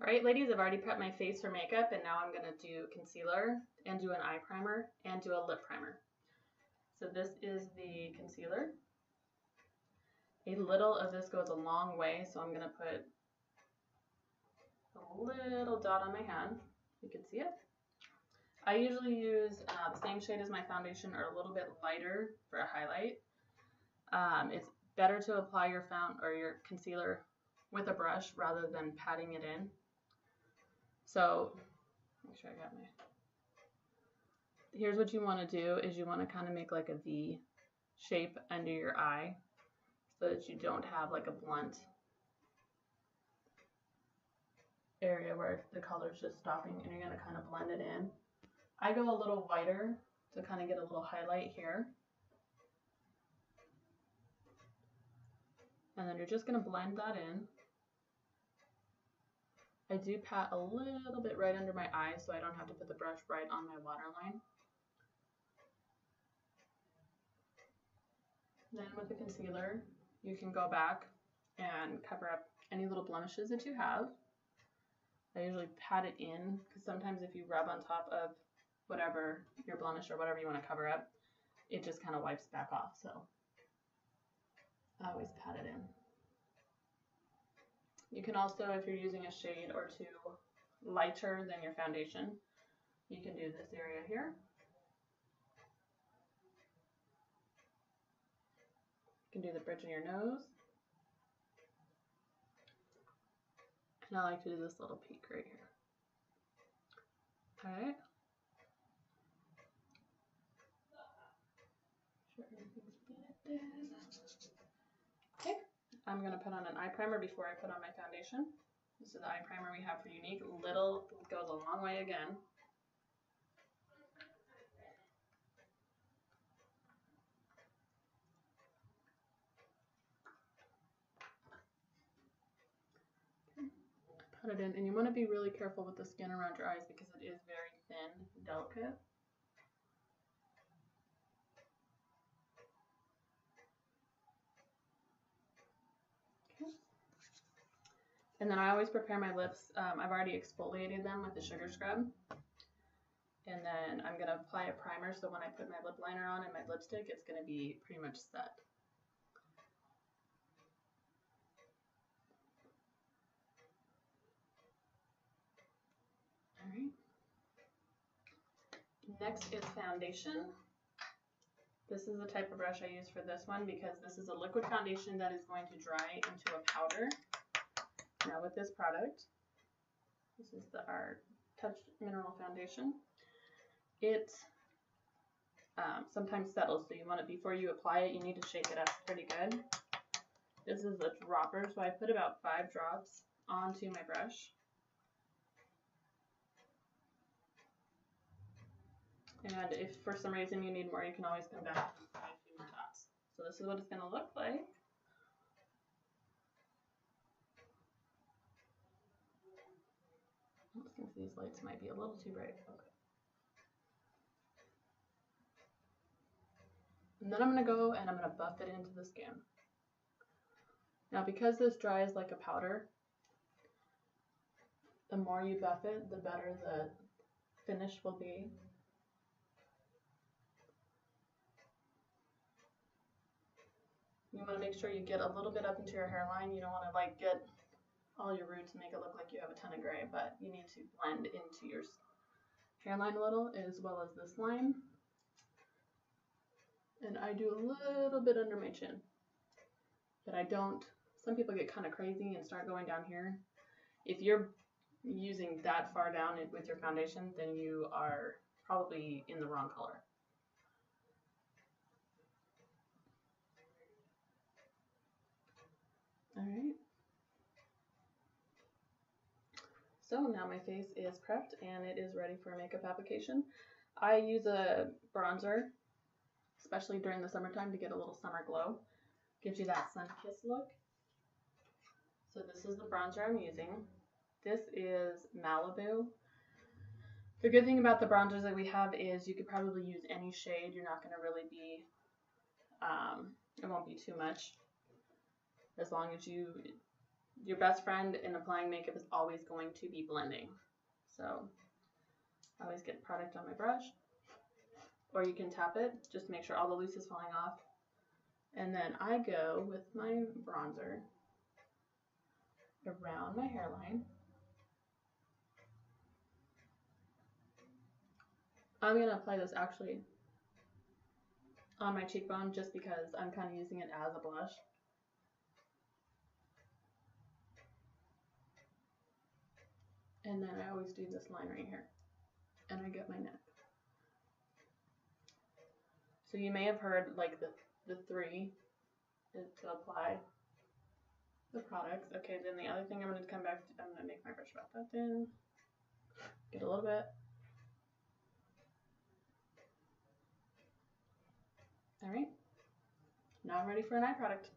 Alright ladies, I've already prepped my face for makeup and now I'm going to do concealer and do an eye primer and do a lip primer. So this is the concealer. A little of this goes a long way, so I'm going to put a little dot on my hand. You can see it. I usually use the same shade as my foundation or a little bit lighter for a highlight. It's better to apply your concealer with a brush rather than patting it in. So, make sure I got my... Here's what you want to do is you want to kind of make like a V shape under your eye so that you don't have like a blunt area where the color's just stopping, and you're going to kind of blend it in. I go a little whiter to kind of get a little highlight here. And then you're just going to blend that in. I do pat a little bit right under my eye so I don't have to put the brush right on my waterline. Then with the concealer, you can go back and cover up any little blemishes that you have. I usually pat it in because sometimes if you rub on top of whatever your blemish or whatever you want to cover up, it just kind of wipes back off. So I always pat it in. You can also, if you're using a shade or two lighter than your foundation, you can do this area here. You can do the bridge of your nose. And I like to do this little peak right here. Alright. Okay, I'm going to put on an eye primer before I put on my foundation. This is the eye primer we have for Younique. Little goes a long way again. Put it in, and you want to be really careful with the skin around your eyes because it is very thin and delicate. Okay. And then I always prepare my lips. I've already exfoliated them with the sugar scrub. And then I'm going to apply a primer so when I put my lip liner on and my lipstick, it's going to be pretty much set. Alright. Next is foundation. This is the type of brush I use for this one because this is a liquid foundation that is going to dry into a powder. Now with this product, this is our Touch Mineral Foundation. It sometimes settles, so you want it before you apply it, you need to shake it up pretty good. This is a dropper, so I put about 5 drops onto my brush. And if for some reason you need more, you can always come back and apply a few more dots. So this is what it's going to look like. I think these lights might be a little too bright. Okay. And then I'm going to go and I'm going to buff it into the skin. Now because this dries like a powder, the more you buff it, the better the finish will be. You want to make sure you get a little bit up into your hairline. You don't want to like get all your roots and make it look like you have a ton of gray, but you need to blend into your hairline a little as well as this line. And I do a little bit under my chin, but I don't. Some people get kind of crazy and start going down here. If you're using that far down with your foundation, then you are probably in the wrong color. Alright. So now my face is prepped and it is ready for makeup application. I use a bronzer, especially during the summertime, to get a little summer glow. Gives you that sun-kissed look. So this is the bronzer I'm using. This is Malibu. The good thing about the bronzers that we have is you could probably use any shade. You're not going to really be, it won't be too much. As long as you your best friend in applying makeup is always going to be blending. So I always get product on my brush, or you can tap it just to make sure all the loose is falling off. And then I go with my bronzer around my hairline. I'm going to apply this actually on my cheekbone just because I'm kind of using it as a blush. And then I always do this line right here, and I get my neck. So you may have heard like the 3 is to apply the products. Okay, then the other thing I'm going to come back to, I'm going to make my brush about that thin, get a little bit. All right, now I'm ready for an eye product.